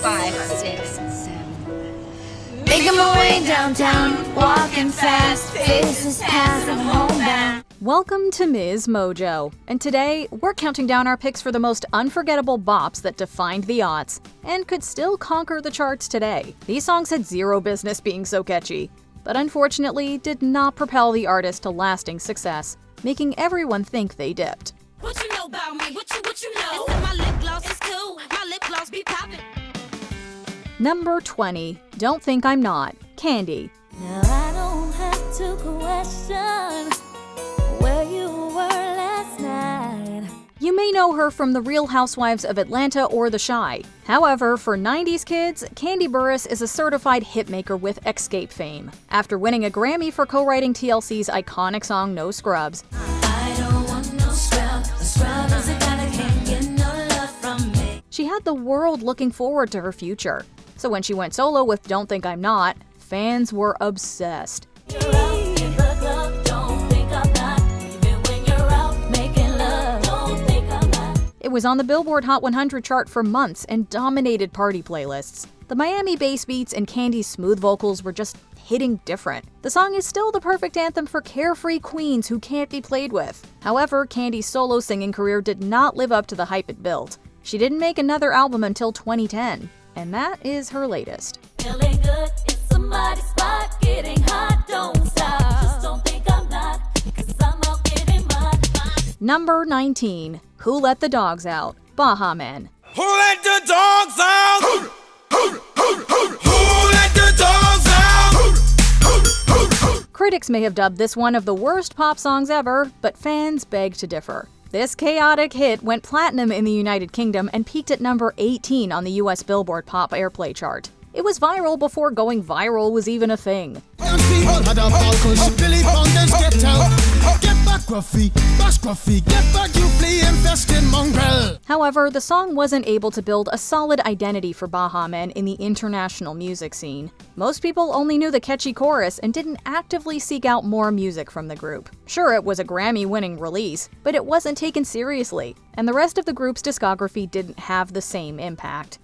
5, 6, 7. Making my way downtown, walking fast, faces past, I'm homebound. Welcome to MsMojo, and today we're counting down our picks for the most unforgettable bops that defined the aughts and could still conquer the charts today. These songs had zero business being so catchy, but unfortunately did not propel the artist to lasting success, making everyone think they dipped. What you know about me? What you know? It's my lip gloss is cool. My lip gloss be poppin'. Number 20, Don't Think I'm Not, Candy. Now I don't have to question where you were last night. You may know her from The Real Housewives of Atlanta or The Chi. However, for 90s kids, Candy Burruss is a certified hitmaker with Escape fame. After winning a Grammy for co-writing TLC's iconic song No Scrubs, I don't want no scrub. A scrub is a guy that can't get no love from me. she had the world looking forward to her future. So when she went solo with Don't Think I'm Not, fans were obsessed. You're out in the club, don't think I'm not. Even when you're out making love, don't think I'm not. It was on the Billboard Hot 100 chart for months and dominated party playlists. The Miami bass beats and Candy's smooth vocals were just hitting different. The song is still the perfect anthem for carefree queens who can't be played with. However, Candy's solo singing career did not live up to the hype it built. She didn't make another album until 2010, and that is her latest. Feeling good, it's somebody's spot, getting hot, don't stop. Just don't think I'm not, 'cause I'm out getting mine. Number 19, Who Let the Dogs Out, Baha Men. Who let the dogs out? Who let the dogs out? Critics may have dubbed this one of the worst pop songs ever, but fans beg to differ. This chaotic hit went platinum in the United Kingdom and peaked at number 18 on the US Billboard Pop Airplay chart. It was viral before going viral was even a thing. However, the song wasn't able to build a solid identity for Baha Men in the international music scene. Most people only knew the catchy chorus and didn't actively seek out more music from the group. Sure, it was a Grammy-winning release, but it wasn't taken seriously, and the rest of the group's discography didn't have the same impact.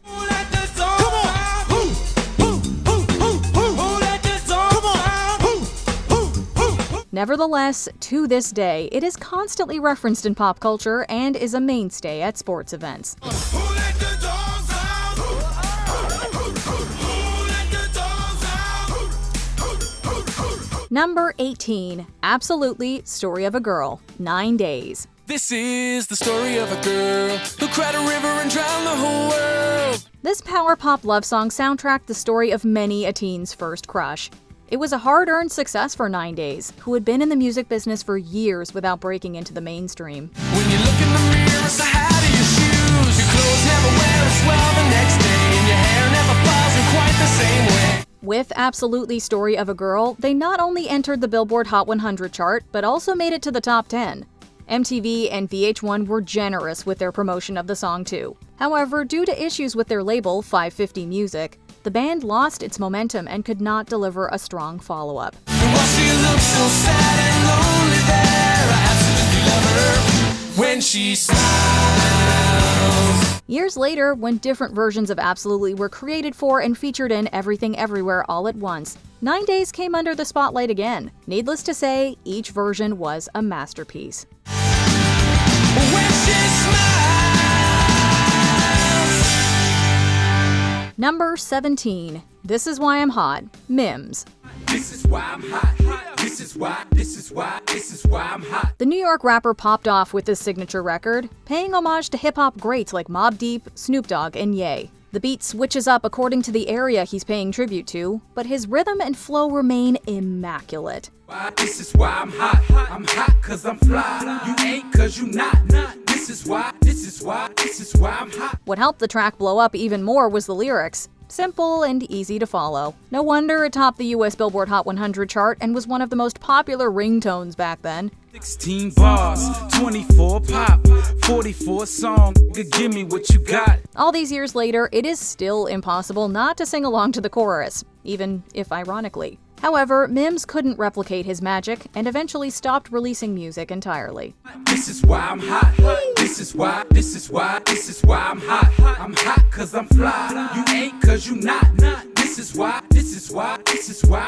Nevertheless, to this day, it is constantly referenced in pop culture and is a mainstay at sports events. Number 18, Absolutely, Story of a Girl, 9 Days. This is the story of a girl who cried a river and drowned the whole world. This power pop love song soundtracked the story of many a teen's first crush. It was a hard-earned success for 9 Days, who had been in the music business for years without breaking into the mainstream. When you look in the mirror, it's the height of your shoes. Your clothes never wear as well the next day, and your hair never falls in quite the same way. With Absolutely Story of a Girl, they not only entered the Billboard Hot 100 chart, but also made it to the top 10. MTV and VH1 were generous with their promotion of the song too. However, due to issues with their label, 550 Music, the band lost its momentum and could not deliver a strong follow-up. And while she looks so sad and lonely there, I absolutely love her when she smiles. Years later, when different versions of Absolutely were created for and featured in Everything Everywhere All at Once, 9 Days came under the spotlight again. Needless to say, each version was a masterpiece. When she smiles. Number 17, This Is Why I'm Hot, Mims. This is why I'm hot. This is why I'm hot. The New York rapper popped off with his signature record, paying homage to hip-hop greats like Mobb Deep, Snoop Dogg, and Ye. The beat switches up according to the area he's paying tribute to, but his rhythm and flow remain immaculate. This is why I'm hot. I'm hot 'cause I'm fly. You ain't 'cause you not. This is why I'm hot. What helped the track blow up even more was the lyrics. Simple and easy to follow. No wonder it topped the US Billboard Hot 100 chart and was one of the most popular ringtones back then. 16 bars, 24 pop, 44 song. Give me what you got. All these years later, it is still impossible not to sing along to the chorus, even if ironically. However, Mims couldn't replicate his magic and eventually stopped releasing music entirely. This is why I'm hot. This is why I'm hot. I'm hot 'cause I'm fly. You ain't cause you not. This is why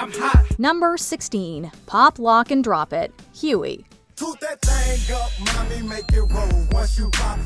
I'm hot. Number 16. Pop, Lock, and Drop It, Huey. Toot that thing up, mommy, make it roll. Once you pop,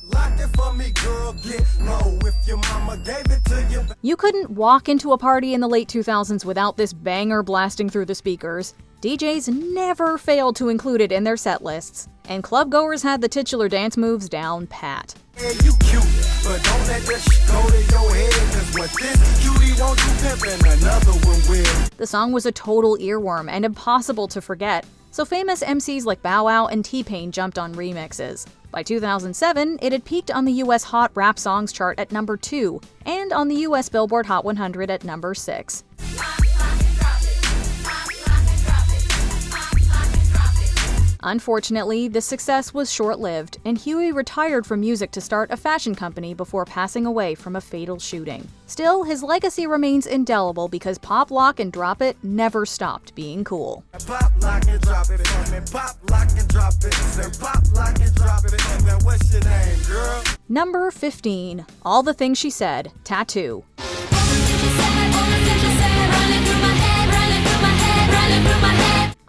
lock it for me, girl, get low. If your mama gave it to you. You couldn't walk into a party in the late 2000s without this banger blasting through the speakers. DJs never failed to include it in their set lists, and club-goers had the titular dance moves down pat. Yeah, you cute, but don't let that shit go to your head, cause what this cutie won't do pimpin', another one will. The song was a total earworm and impossible to forget, so famous MCs like Bow Wow and T-Pain jumped on remixes. By 2007, it had peaked on the US Hot Rap Songs chart at number 2, and on the US Billboard Hot 100 at number 6. Unfortunately, the success was short-lived, and Huey retired from music to start a fashion company before passing away from a fatal shooting. Still, his legacy remains indelible because Pop, Lock, and Drop It never stopped being cool. Pop, lock, and drop it, pop, lock, and drop it, pop, lock, and drop it, and then what's your name, girl? Number 15. All the Things She Said, T.A.T.u.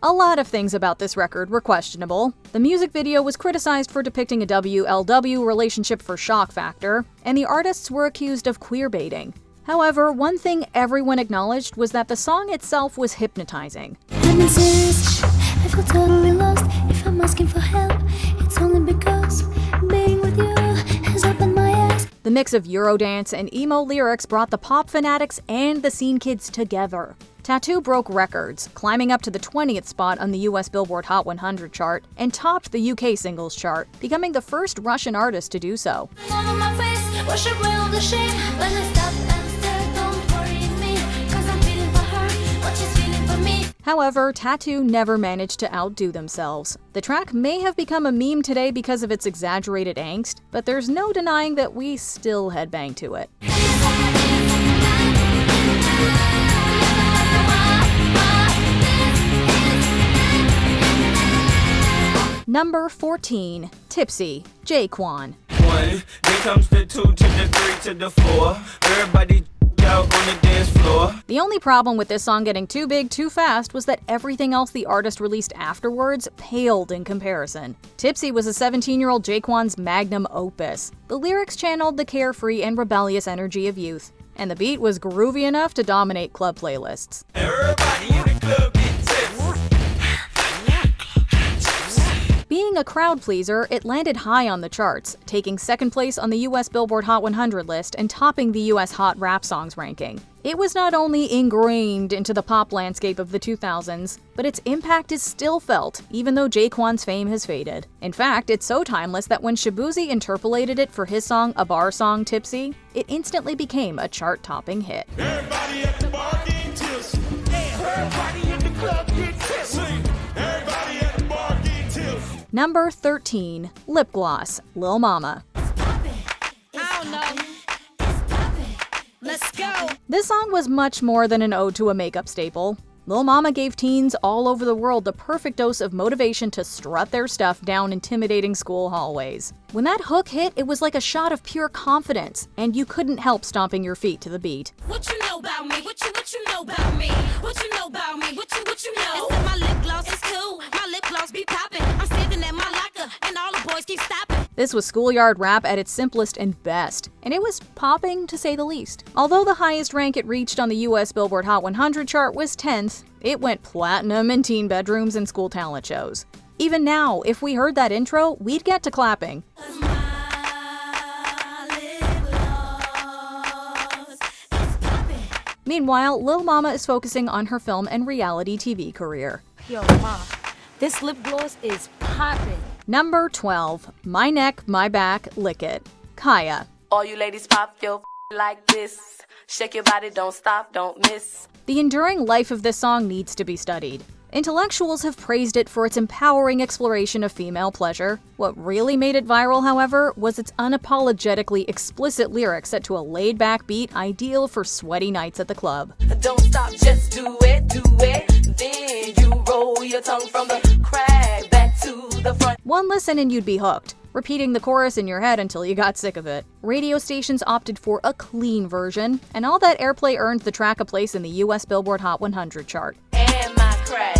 A lot of things about this record were questionable. The music video was criticized for depicting a WLW relationship for shock factor, and the artists were accused of queerbaiting. However, one thing everyone acknowledged was that the song itself was hypnotizing. I'm in serious shit. I feel totally lost. If I'm asking for help, it's only because being with you has opened my eyes. The mix of Eurodance and emo lyrics brought the pop fanatics and the scene kids together. T.A.T.u. broke records, climbing up to the 20th spot on the US Billboard Hot 100 chart and topped the UK singles chart, becoming the first Russian artist to do so. However, T.A.T.u. never managed to outdo themselves. The track may have become a meme today because of its exaggerated angst, but there's no denying that we still headbang to it. Number 14. Tipsy, Jaquin. 1, then comes the 2 to the 3 to the 4. Everybody out on the dance floor. The only problem with this song getting too big too fast was that everything else the artist released afterwards paled in comparison. Tipsy was a 17-year-old J-Kwon's magnum opus. The lyrics channeled the carefree and rebellious energy of youth, and the beat was groovy enough to dominate club playlists. Everybody in the club get tipsy. Being a crowd pleaser, it landed high on the charts, taking second place on the US Billboard Hot 100 list and topping the US Hot Rap Songs ranking. It was not only ingrained into the pop landscape of the 2000s, but its impact is still felt, even though J-Kwon's fame has faded. In fact, it's so timeless that when Shaboozey interpolated it for his song A Bar Song Tipsy, it instantly became a chart-topping hit. Everybody at the bar get tipsy. Everybody in the club get tipsy. Everybody at the bar get tipsy. Number 13. Lip Gloss, Lil Mama. I don't know. Let's go. This song was much more than an ode to a makeup staple. Lil Mama gave teens all over the world the perfect dose of motivation to strut their stuff down intimidating school hallways. When that hook hit, it was like a shot of pure confidence, and you couldn't help stomping your feet to the beat. What you know about me? What you know about me? What you know about me? What you know? They said my lip gloss is cool. My lip gloss be popping. I'm standing at my locker, and all the boys keep stopping. This was schoolyard rap at its simplest and best, and it was popping to say the least. Although the highest rank it reached on the US Billboard Hot 100 chart was 10th, it went platinum in teen bedrooms and school talent shows. Even now, if we heard that intro, we'd get to clapping. Meanwhile, Lil Mama is focusing on her film and reality TV career. Yo, Ma, this lip gloss is popping. Number 12. My Neck, My Back, Lick It, Kaya. All you ladies pop your like this. Shake your body, don't stop, don't miss. The enduring life of this song needs to be studied. Intellectuals have praised it for its empowering exploration of female pleasure. What really made it viral, however, was its unapologetically explicit lyrics set to a laid-back beat ideal for sweaty nights at the club. Don't stop, just do it, then you roll your tongue from the crack back to the front. One listen and you'd be hooked. repeating the chorus in your head until you got sick of it. Radio stations opted for a clean version, and all that airplay earned the track a place in the US Billboard Hot 100 chart. And my crack,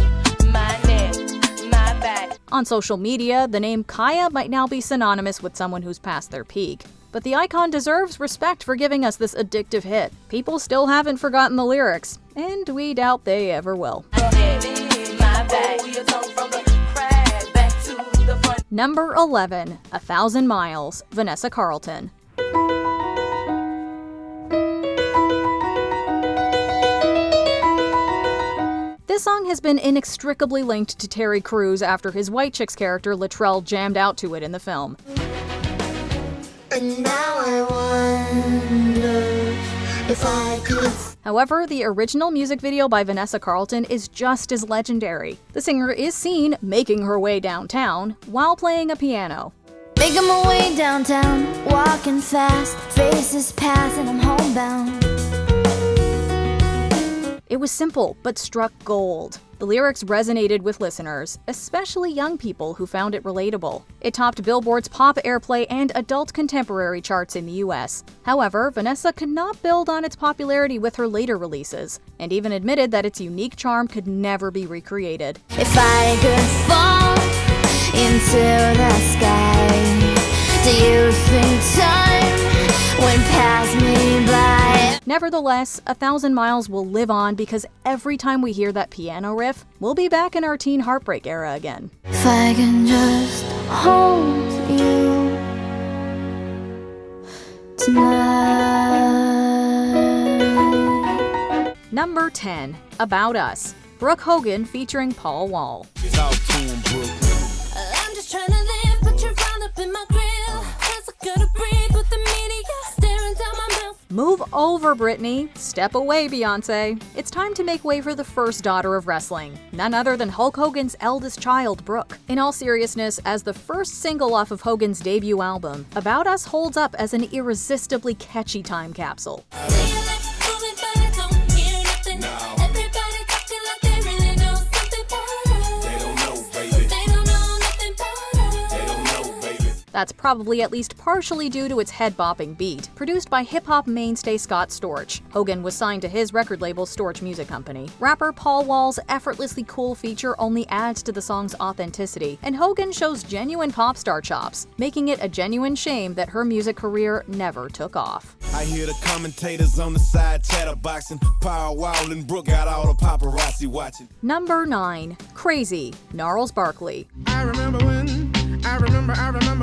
my neck, my back. On social media, the name Kaya might now be synonymous with someone who's past their peak. But the icon deserves respect for giving us this addictive hit. People still haven't forgotten the lyrics, and we doubt they ever will. Number 11, 1,000 Miles, Vanessa Carlton. This song has been inextricably linked to Terry Crews after his White Chicks character Latrell jammed out to it in the film. And now I wonder if I could. However, the original music video by Vanessa Carlton is just as legendary. The singer is seen making her way downtown while playing a piano. Making my way downtown, walking fast, faces pass and I'm homebound. It was simple, but struck gold. The lyrics resonated with listeners, especially young people who found it relatable. It topped Billboard's pop airplay and adult contemporary charts in the US. However, Vanessa could not build on its popularity with her later releases, and even admitted that its unique charm could never be recreated. If I could fall into the sky, do you think time went past me by? Nevertheless, 1,000 Miles will live on because every time we hear that piano riff, we'll be back in our teen heartbreak era again. If I can just hold you tonight. Number 10, About Us, Brooke Hogan featuring Paul Wall. I'm just trying to live, but you're round up in my grill. Cause I gotta breathe with the media staring down my mouth. Move over, Britney. Step away, Beyonce. It's time to make way for the first daughter of wrestling, none other than Hulk Hogan's eldest child, Brooke. In all seriousness, as the first single off of Hogan's debut album, About Us holds up as an irresistibly catchy time capsule. That's probably at least partially due to its head-bopping beat, produced by hip-hop mainstay Scott Storch. Hogan was signed to his record label Storch Music Company. Rapper Paul Wall's effortlessly cool feature only adds to the song's authenticity, and Hogan shows genuine pop star chops, making it a genuine shame that her music career never took off. I hear the commentators on the side chatterboxing, power wilding, Brooke got all the paparazzi watching. Number 9, Crazy, Narles Barkley. I remember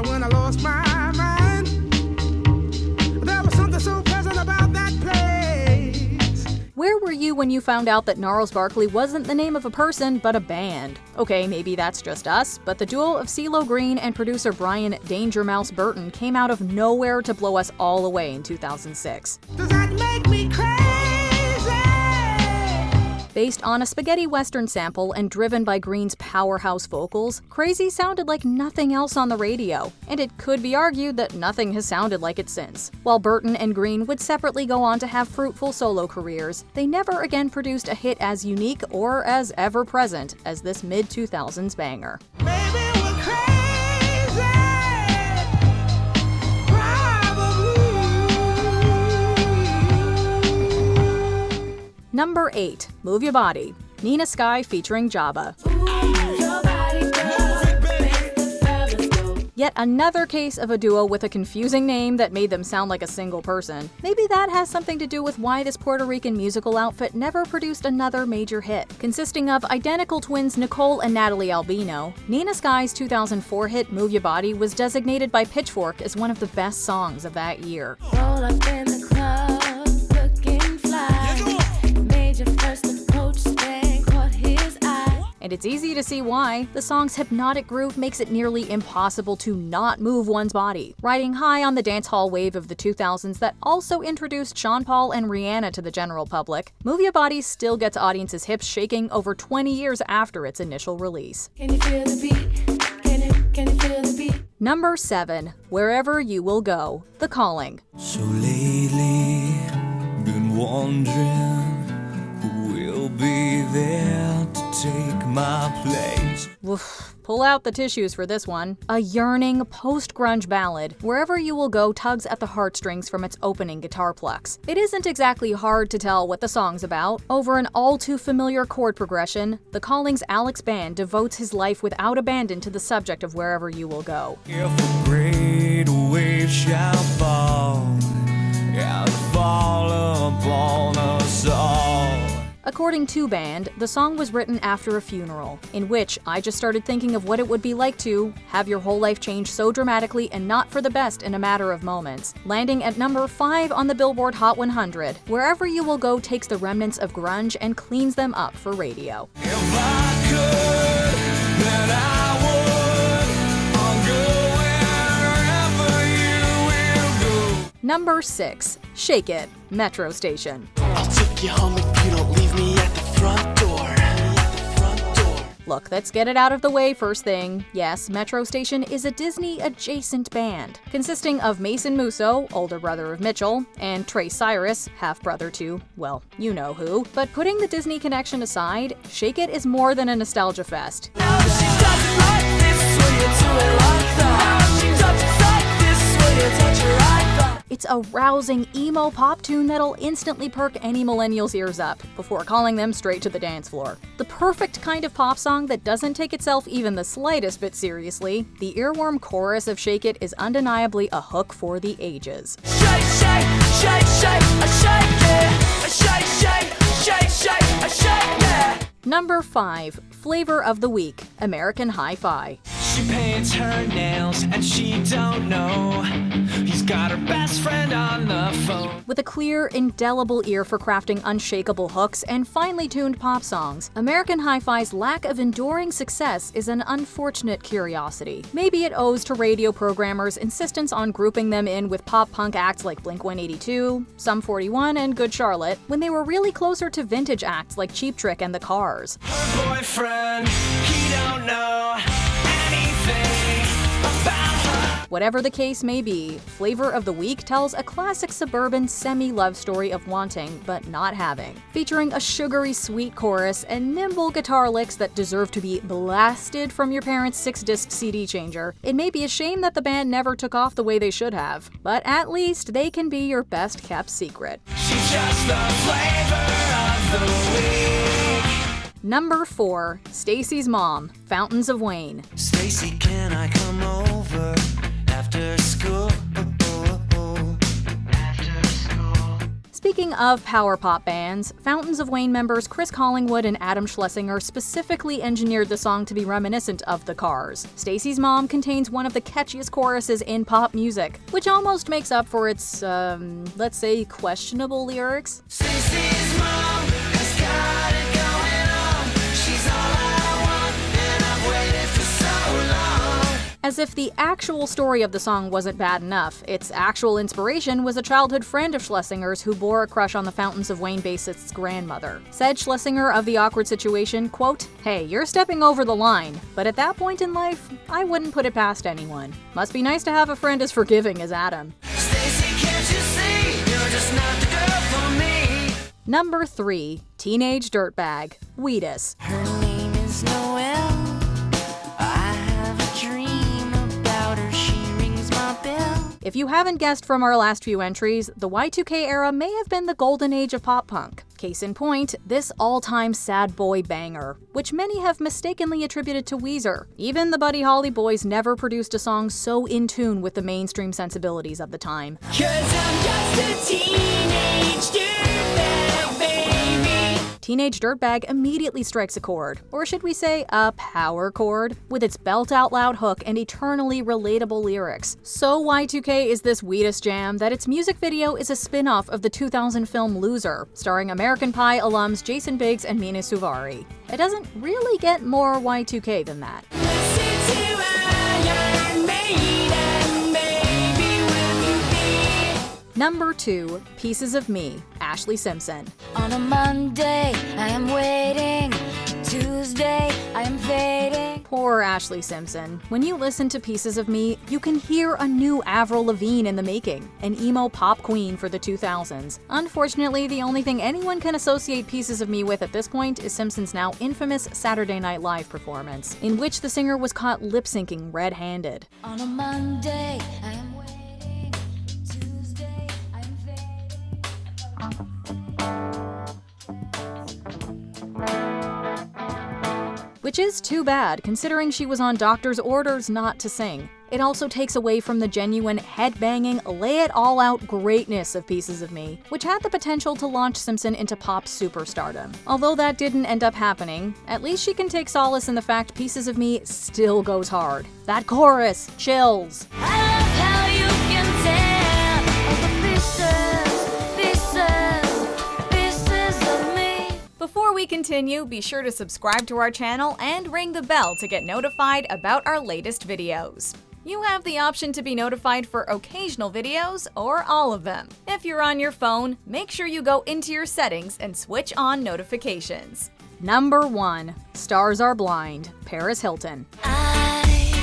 when I lost my mind. There was something so pleasant about that place. Where were you when you found out that Narles Barkley wasn't the name of a person, but a band? Okay, maybe that's just us, but the duo of CeeLo Green and producer Brian Danger Mouse Burton came out of nowhere to blow us all away in 2006. Does that make me crazy? Based on a spaghetti western sample and driven by Green's powerhouse vocals, Crazy sounded like nothing else on the radio, and it could be argued that nothing has sounded like it since. While Burton and Green would separately go on to have fruitful solo careers, they never again produced a hit as unique or as ever-present as this mid-2000s banger. Baby, we're crazy. Probably. Number 8, Move Your Body, Nina Sky featuring Jabba. Yet another case of a duo with a confusing name that made them sound like a single person. Maybe that has something to do with why this Puerto Rican musical outfit never produced another major hit. Consisting of identical twins Nicole and Natalie Albino, Nina Sky's 2004 hit Move Your Body was designated by Pitchfork as one of the best songs of that year. Roll up in the club, looking fly. Made your first approach, then caught his eye. And it's easy to see why. The song's hypnotic groove makes it nearly impossible to not move one's body. Riding high on the dancehall wave of the 2000s that also introduced Sean Paul and Rihanna to the general public, Move Your Body still gets audiences' hips shaking over 20 years after its initial release. Can you feel the beat? Can you feel the beat? Number 7, Wherever You Will Go, The Calling. So lately, been wondering who will be there to take my place. Woof. Pull out the tissues for this one. A yearning post-grunge ballad, Wherever You Will Go tugs at the heartstrings from its opening guitar plucks. It isn't exactly hard to tell what the song's about. Over an all-too-familiar chord progression, the Callings' Alex Band devotes his life without abandon to the subject of Wherever You Will Go. If a great wave shall fall, and fall upon us all. According to Band, the song was written after a funeral, in which I just started thinking of what it would be like to have your whole life change so dramatically and not for the best in a matter of moments. Landing at number 5 on the Billboard Hot 100, Wherever You Will Go takes the remnants of grunge and cleans them up for radio. If I could, then I would. I'll go wherever you will go. Number 6. Shake It, Metro Station. I'll take you home if you don't leave me at the front door. Look, let's get it out of the way first thing. Yes, Metro Station is a Disney-adjacent band, consisting of Mason Musso, older brother of Mitchell, and Trey Cyrus, half-brother to, well, you know who. But putting the Disney connection aside, Shake It is more than a nostalgia fest. No, she doesn't like this, will you do it like that? No, she doesn't like this, will you touch her right back? It's a rousing emo pop tune that'll instantly perk any millennial's ears up, before calling them straight to the dance floor. The perfect kind of pop song that doesn't take itself even the slightest bit seriously, the earworm chorus of Shake It is undeniably a hook for the ages. Shake, shake, shake, shake, I shake it. I shake, shake, shake, shake, I shake it. Number 5. Flavor of the Week, American Hi-Fi. She paints her nails and she don't know he's got her best friend on the phone. With a clear, indelible ear for crafting unshakable hooks and finely tuned pop songs, American Hi-Fi's lack of enduring success is an unfortunate curiosity. Maybe it owes to radio programmers' insistence on grouping them in with pop-punk acts like Blink-182, Sum 41, and Good Charlotte, when they were really closer to vintage acts like Cheap Trick and the Cars. Her boyfriend, he don't know anything about her. Whatever the case may be, Flavor of the Week tells a classic suburban semi-love story of wanting but not having, featuring a sugary sweet chorus and nimble guitar licks that deserve to be blasted from your parents' 6-disc CD changer. It may be a shame that the band never took off the way they should have, but at least they can be your best kept secret. She's just the flavor of the week. Number 4. Stacy's Mom, Fountains of Wayne. Stacy, can I come over after school? Speaking of power pop bands, Fountains of Wayne members Chris Collingwood and Adam Schlesinger specifically engineered the song to be reminiscent of the Cars. Stacy's Mom contains one of the catchiest choruses in pop music, which almost makes up for its, let's say, questionable lyrics. Stacy's mom has got it going on. She's all I want, and I've waited for so long. As if the actual story of the song wasn't bad enough, its actual inspiration was a childhood friend of Schlesinger's who bore a crush on the Fountains of Wayne bassist's grandmother. Said Schlesinger of the awkward situation, quote, "Hey, you're stepping over the line, but at that point in life, I wouldn't put it past anyone. Must be nice to have a friend as forgiving as Adam." Stacy, can't you see? You're just not the girl for me. Number 3. Teenage Dirtbag, Wheatus. Her name is Noelle. I have a dream about her. She rings my bell. If you haven't guessed from our last few entries, the Y2K era may have been the golden age of pop punk. Case in point, this all-time sad boy banger, which many have mistakenly attributed to Weezer. Even the Buddy Holly boys never produced a song so in tune with the mainstream sensibilities of the time. 'Cause I'm just a teenage dirtbag, baby. Teenage Dirtbag immediately strikes a chord, or should we say a power chord, with its belt-out-loud hook and eternally relatable lyrics. So Y2K is this Wheatus jam that its music video is a spin-off of the 2000 film Loser, starring American Pie alums Jason Biggs and Mina Suvari. It doesn't really get more Y2K than that. Listen to Iron Maiden, baby, will you be? Number 2. Pieces of Me, Ashley Simpson. On a Monday, I am waiting. Tuesday, I am fading. Poor Ashley Simpson. When you listen to Pieces of Me, you can hear a new Avril Lavigne in the making, an emo pop queen for the 2000s. Unfortunately, the only thing anyone can associate Pieces of Me with at this point is Simpson's now infamous Saturday Night Live performance, in which the singer was caught lip-syncing red-handed. On a Monday, I am waiting. Tuesday, I am Which is too bad, considering she was on doctor's orders not to sing. It also takes away from the genuine, head-banging, lay-it-all-out greatness of Pieces of Me, which had the potential to launch Simpson into pop superstardom. Although that didn't end up happening, at least she can take solace in the fact Pieces of Me still goes hard. That chorus chills. how you can tell all the pieces of me. Before we continue, be sure to subscribe to our channel and ring the bell to get notified about our latest videos. You have the option to be notified for occasional videos or all of them. If you're on your phone, make sure you go into your settings and switch on notifications. Number 1. Stars Are Blind, Paris Hilton. I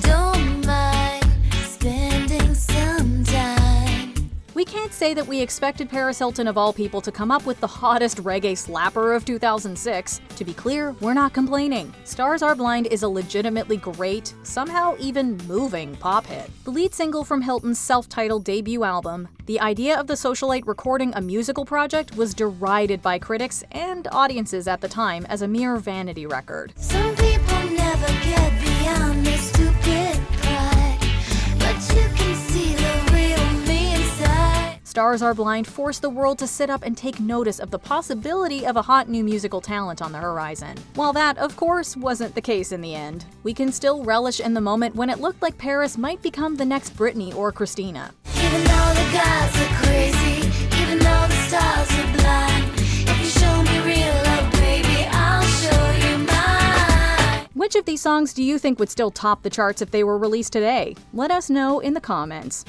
don't mind spending some time. We can't say that we expected Paris Hilton of all people to come up with the hottest reggae slapper of 2006. To be clear, we're not complaining. Stars Are Blind is a legitimately great, somehow even moving pop hit. The lead single from Hilton's self-titled debut album, the idea of the socialite recording a musical project was derided by critics and audiences at the time as a mere vanity record. Some people never get beyond their stupid pride, but you can see the real me inside. Stars Are Blind forced the world to sit up and take notice of the possibility of a hot new musical talent on the horizon. While that, of course, wasn't the case in the end, we can still relish in the moment when it looked like Paris might become the next Britney or Christina. Even though the gods are crazy, even though the stars are blind, if you show me real love, baby, I'll show you mine. Which of these songs do you think would still top the charts if they were released today? Let us know in the comments.